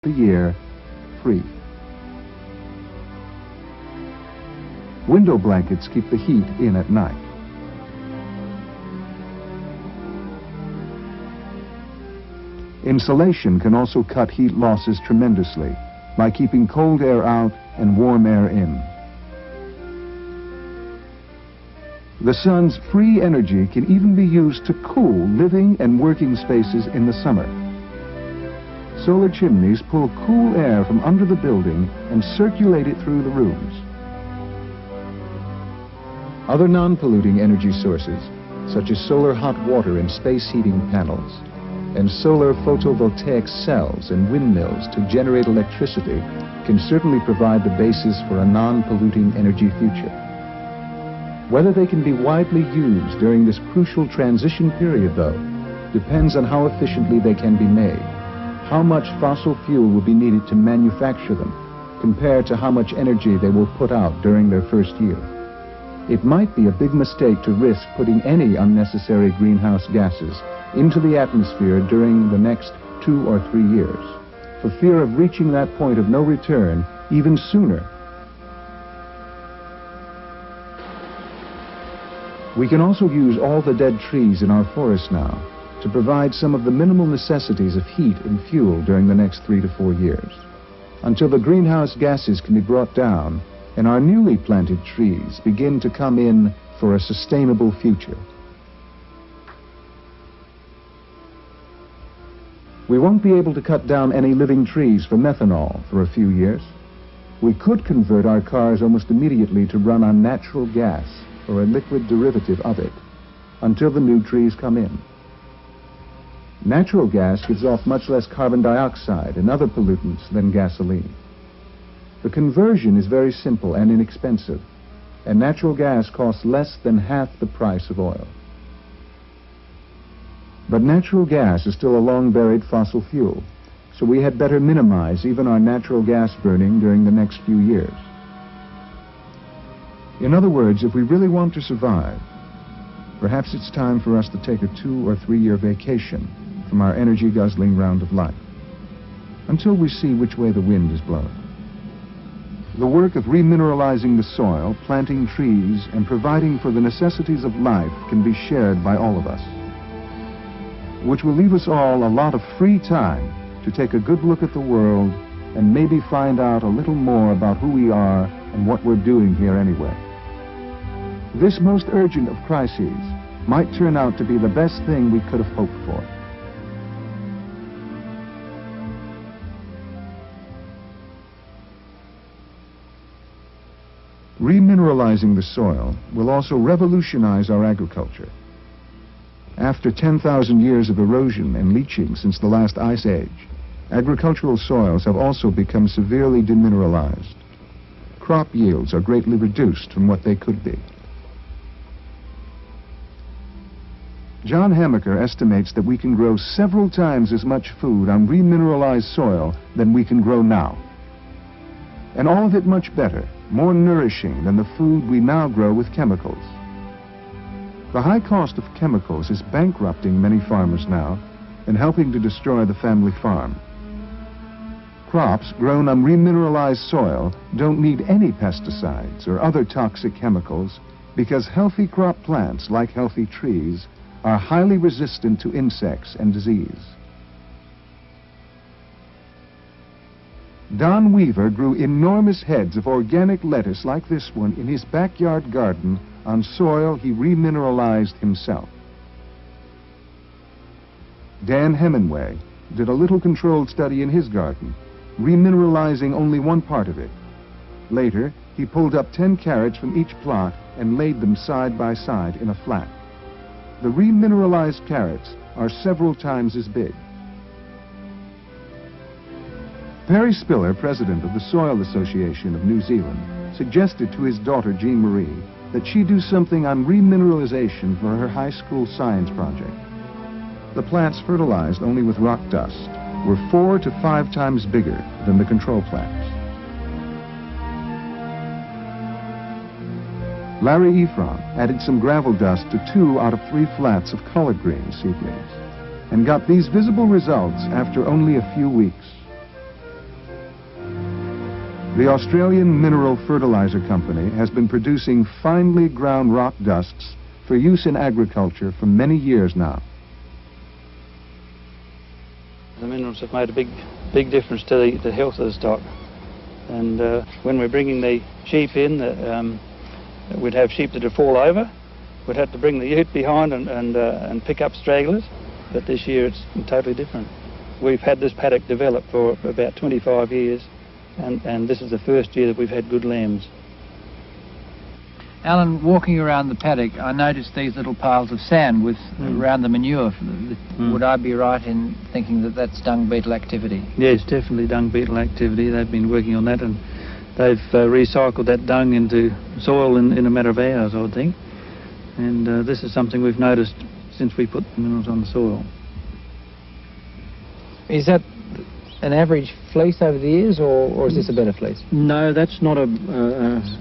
a year, free. Window blankets keep the heat in at night. Insulation can also cut heat losses tremendously by keeping cold air out and warm air in. The sun's free energy can even be used to cool living and working spaces in the summer. Solar chimneys pull cool air from under the building and circulate it through the rooms. Other non-polluting energy sources, such as solar hot water and space heating panels, and solar photovoltaic cells and windmills to generate electricity, can certainly provide the basis for a non-polluting energy future. Whether they can be widely used during this crucial transition period, though, depends on how efficiently they can be made, how much fossil fuel will be needed to manufacture them, compared to how much energy they will put out during their first year. It might be a big mistake to risk putting any unnecessary greenhouse gases into the atmosphere during the next 2 or 3 years, for fear of reaching that point of no return even sooner. We can also use all the dead trees in our forests now to provide some of the minimal necessities of heat and fuel during the next 3 to 4 years, until the greenhouse gases can be brought down and our newly planted trees begin to come in for a sustainable future. We won't be able to cut down any living trees for methanol for a few years. We could convert our cars almost immediately to run on natural gas or a liquid derivative of it until the new trees come in. Natural gas gives off much less carbon dioxide and other pollutants than gasoline. The conversion is very simple and inexpensive, and natural gas costs less than half the price of oil. But natural gas is still a long-buried fossil fuel, so we had better minimize even our natural gas burning during the next few years. In other words, if we really want to survive, perhaps it's time for us to take a 2 or 3 year vacation from our energy-guzzling round of life, until we see which way the wind is blowing. The work of remineralizing the soil, planting trees, and providing for the necessities of life can be shared by all of us, which will leave us all a lot of free time to take a good look at the world and maybe find out a little more about who we are and what we're doing here anyway. This most urgent of crises might turn out to be the best thing we could have hoped for. Remineralizing the soil will also revolutionize our agriculture. After 10,000 years of erosion and leaching since the last ice age, agricultural soils have also become severely demineralized. Crop yields are greatly reduced from what they could be. John Hamaker estimates that we can grow several times as much food on remineralized soil than we can grow now. And all of it much better, more nourishing than the food we now grow with chemicals. The high cost of chemicals is bankrupting many farmers now and helping to destroy the family farm. Crops grown on remineralized soil don't need any pesticides or other toxic chemicals because healthy crop plants, like healthy trees, are highly resistant to insects and disease. Don Weaver grew enormous heads of organic lettuce like this one in his backyard garden on soil he remineralized himself. Dan Hemingway did a little controlled study in his garden, remineralizing only one part of it. Later, he pulled up 10 carrots from each plot and laid them side by side in a flat. The remineralized carrots are several times as big. Perry Spiller, president of the Soil Association of New Zealand, suggested to his daughter Jean Marie that she do something on remineralization for her high school science project. The plants fertilized only with rock dust were 4 to 5 times bigger than the control plants. Larry Ephron added some gravel dust to 2 out of 3 flats of collard greens seedlings and got these visible results after only a few weeks. The Australian Mineral Fertilizer Company has been producing finely ground rock dusts for use in agriculture for many years now. The minerals have made a big difference to the health of the stock. And when we're bringing the sheep in, we'd have sheep that would fall over. We'd have to bring the ute behind and pick up stragglers. But this year it's totally different. We've had this paddock developed for about 25 years, and this is the first year that we've had good lambs. Alan, walking around the paddock, I noticed these little piles of sand with around the manure. Would I be right in thinking that that's dung beetle activity? Yes, definitely dung beetle activity. They've been working on that, and they've recycled that dung into soil in a matter of hours, I would think. And this is something we've noticed since we put the minerals on the soil. Is that an average fleece over the years, or is this a better fleece? No, that's not a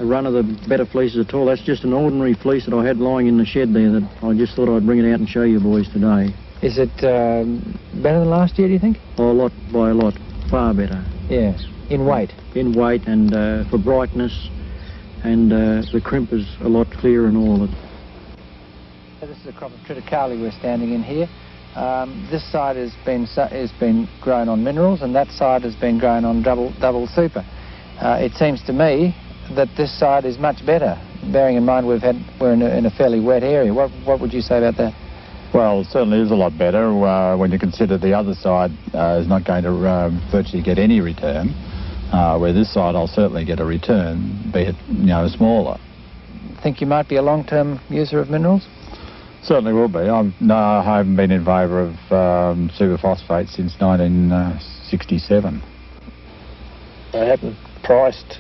run of the better fleeces at all. That's just an ordinary fleece that I had lying in the shed there that I just thought I'd bring it out and show you boys today. Is it better than last year, do you think? Oh, by a lot. Far better. Yeah. In weight? In weight and for brightness, and the crimp is a lot clearer and all. This is a crop of triticale we're standing in here. This side has been grown on minerals, and that side has been grown on double super. It seems to me that this side is much better, bearing in mind we're in a fairly wet area. What would you say about that? Well, it certainly is a lot better when you consider the other side is not going to virtually get any return, where this side I'll certainly get a return, be it smaller. Think you might be a long-term user of minerals? Certainly will be. I haven't been in favour of superphosphate since 1967. I haven't priced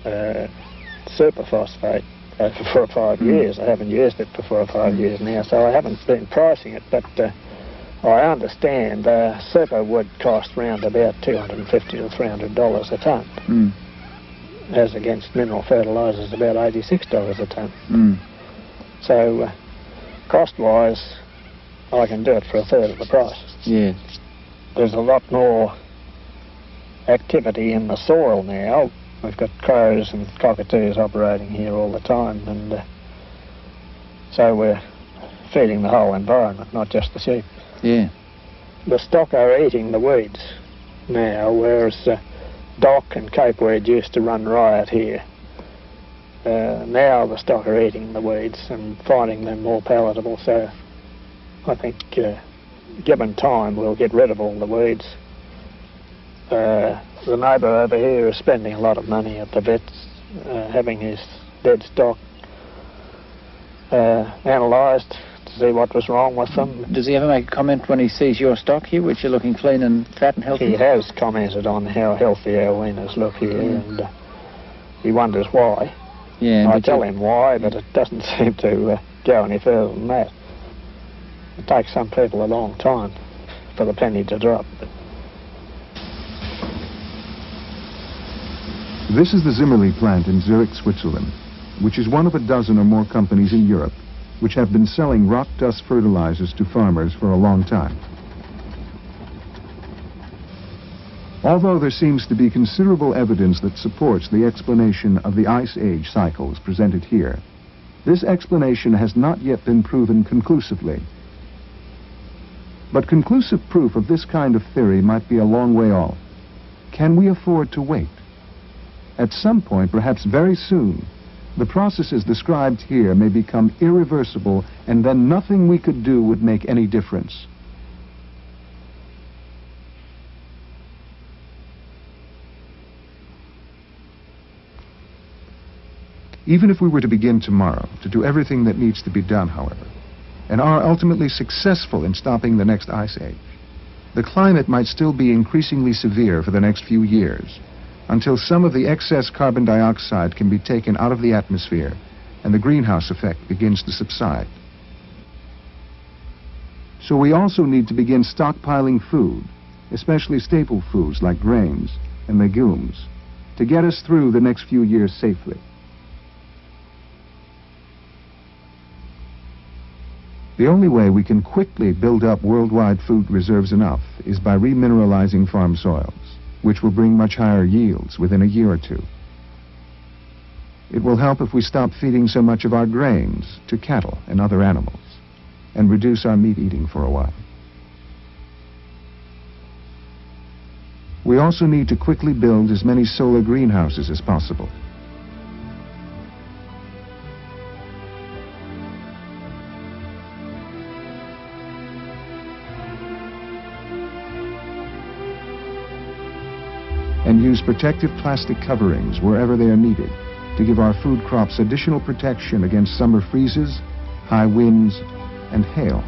superphosphate for 4 or 5 years. I haven't used it for 4 or 5 years now, so I haven't been pricing it. But I understand super would cost around about $250 to $300 a tonne, as against mineral fertilisers about $86 a tonne. So cost-wise, I can do it for a third of the price. Yes. There's a lot more activity in the soil now. We've got crows and cockatoos operating here all the time, and so we're feeding the whole environment, not just the sheep. Yeah. The stock are eating the weeds now, whereas dock and capeweed used to run riot here. Now the stock are eating the weeds and finding them more palatable, so I think given time we'll get rid of all the weeds. The neighbour over here is spending a lot of money at the vets, having his dead stock analysed to see what was wrong with them. Does he ever make a comment when he sees your stock here, which are looking clean and fat and healthy? He has commented on how healthy our weaners look here, and he wonders why. Yeah, I tell him why, but it doesn't seem to go any further than that. It takes some people a long time for the penny to drop. This is the Zimmerli plant in Zurich, Switzerland, which is one of a dozen or more companies in Europe which have been selling rock dust fertilizers to farmers for a long time. Although there seems to be considerable evidence that supports the explanation of the Ice Age cycles presented here, this explanation has not yet been proven conclusively. But conclusive proof of this kind of theory might be a long way off. Can we afford to wait? At some point, perhaps very soon, the processes described here may become irreversible, and then nothing we could do would make any difference. Even if we were to begin tomorrow to do everything that needs to be done, however, and are ultimately successful in stopping the next ice age, the climate might still be increasingly severe for the next few years, until some of the excess carbon dioxide can be taken out of the atmosphere and the greenhouse effect begins to subside. So we also need to begin stockpiling food, especially staple foods like grains and legumes, to get us through the next few years safely. The only way we can quickly build up worldwide food reserves enough is by remineralizing farm soils, which will bring much higher yields within a year or two. It will help if we stop feeding so much of our grains to cattle and other animals, and reduce our meat eating for a while. We also need to quickly build as many solar greenhouses as possible. And use protective plastic coverings wherever they are needed to give our food crops additional protection against summer freezes, high winds, and hail.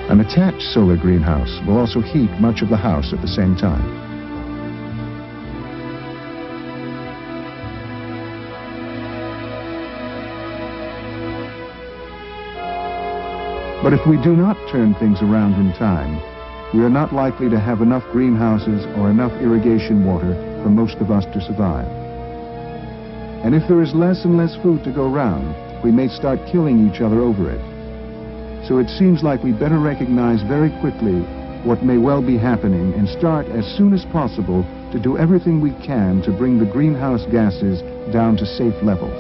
An attached solar greenhouse will also heat much of the house at the same time. But if we do not turn things around in time, we are not likely to have enough greenhouses or enough irrigation water for most of us to survive. And if there is less and less food to go round, we may start killing each other over it. So it seems like we better recognize very quickly what may well be happening and start as soon as possible to do everything we can to bring the greenhouse gases down to safe levels.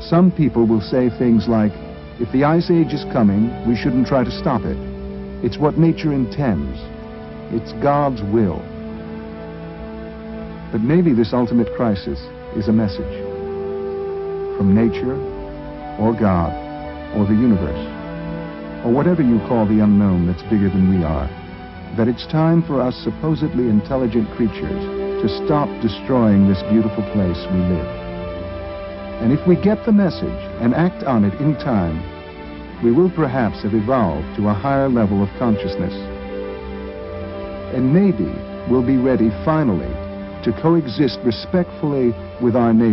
Some people will say things like, if the ice age is coming, we shouldn't try to stop it. It's what nature intends. It's God's will. But maybe this ultimate crisis is a message from nature, or God, or the universe, or whatever you call the unknown that's bigger than we are, that it's time for us supposedly intelligent creatures to stop destroying this beautiful place we live. And if we get the message and act on it in time, we will perhaps have evolved to a higher level of consciousness. And maybe we'll be ready finally to coexist respectfully with our neighbors.